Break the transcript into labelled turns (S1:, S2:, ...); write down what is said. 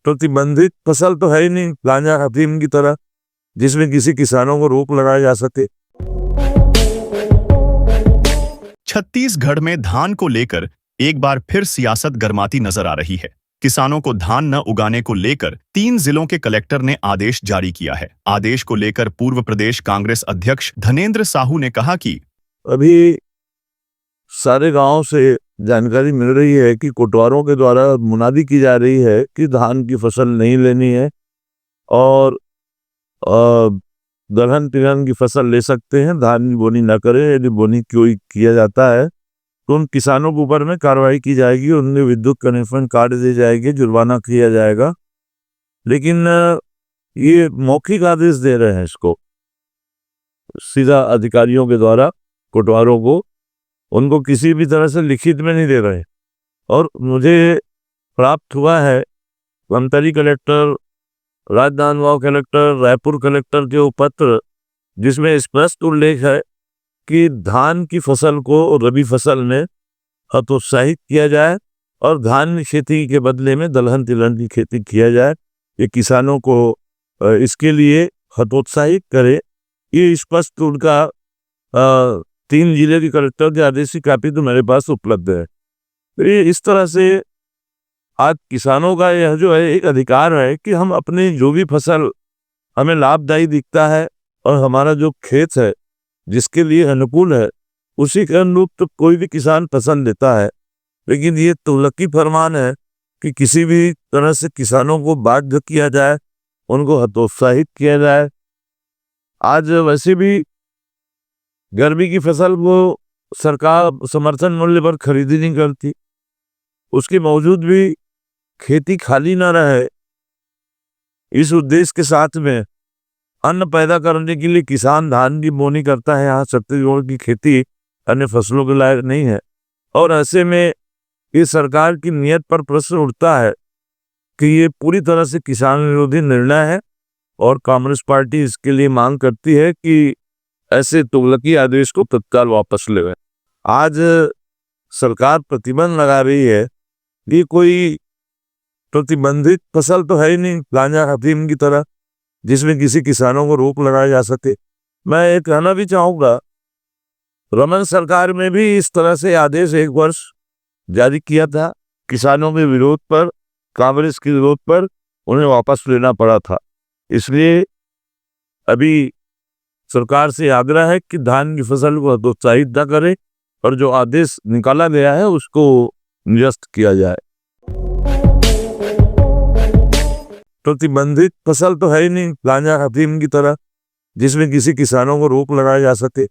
S1: प्रतिबंधित फसल तो है ही नहीं गांजा अफीम की तरह, जिसमें किसी किसानों को रोक लगाया जा सके।
S2: छत्तीसगढ़ में धान को लेकर एक बार फिर सियासत गरमाती नजर आ रही है। किसानों को धान न उगाने को लेकर 3 जिलों के कलेक्टर ने आदेश जारी किया है। आदेश को लेकर पूर्व प्रदेश कांग्रेस अध्यक्ष धनेंद्र साहू ने कहा कि
S1: अभी सारे गांव से जानकारी मिल रही है कि कोटवारों के द्वारा मुनादी की जा रही है कि धान की फसल नहीं लेनी है और दलहन तिलहन की फसल ले सकते हैं, धान की बोनी ना करें। यदि बोनी कोई किया जाता है तो उन किसानों के ऊपर में कार्रवाई की जाएगी, उन्हें विद्युत कनेक्शन काट दी जाएगी, जुर्माना किया जाएगा। लेकिन ये मौखिक आदेश दे रहे हैं, इसको सीधा अधिकारियों के द्वारा कोटवारों को, उनको किसी भी तरह से लिखित में नहीं दे रहे। और मुझे प्राप्त हुआ है Dhamtari collector, Rajnandgaon collector, Raipur collector के पत्र, जिसमें स्पष्ट उल्लेख है कि धान की फसल को रबी फसल में हतोत्साहित किया जाए और धान खेती के बदले में दलहन तिलहन की खेती किया जाए। ये किसानों को इसके लिए हतोत्साहित करे, ये स्पष्ट उनका 3 जिले के कलेक्टर के आदेश की कापी तो मेरे पास उपलब्ध है। तो ये इस तरह से आज किसानों का यह जो है एक अधिकार है कि हम अपनी जो भी फसल हमें लाभदायी दिखता है और हमारा जो खेत है जिसके लिए अनुकूल है, उसी के अनुरूप तो कोई भी किसान पसंद लेता है। लेकिन ये तुगलकी फरमान है कि किसी भी तरह से किसानों को बाध्य किया जाए, उनको हतोत्साहित किया जाए। आज वैसे भी गर्मी की फसल वो सरकार समर्थन मूल्य पर खरीदी नहीं करती, उसके बावजूद भी खेती खाली ना रहे, इस उद्देश्य के साथ में अन्न पैदा करने के लिए किसान धान की बोनी करता है। यहाँ छत्तीसगढ़ की खेती अन्य फसलों के लायक नहीं है और ऐसे में इस सरकार की नीयत पर प्रश्न उठता है कि ये पूरी तरह से किसान विरोधी निर्णय है और कांग्रेस पार्टी इसके लिए मांग करती है कि ऐसे तुगलकी आदेश को तत्काल वापस ले। आज सरकार प्रतिबंध लगा रही है, ये कोई प्रतिबंधित फसल तो है ही नहीं गांजा अफीम की तरह, जिसमें किसी किसानों को रोक लगाया जा सके। मैं ये कहना भी चाहूँगा, रमन सरकार में भी इस तरह से आदेश 1 वर्ष जारी किया था, किसानों के विरोध पर, कांग्रेस के विरोध पर उन्हें वापस लेना पड़ा था। इसलिए अभी सरकार से आग्रह है कि धान की फसल को हतोत्साहित न करे और जो आदेश निकाला गया है उसको निरस्त किया जाए। प्रतिबंधित फसल तो है ही नहीं गांजा अफीम की तरह, जिसमें किसी किसानों को रोक लगाया जा सके।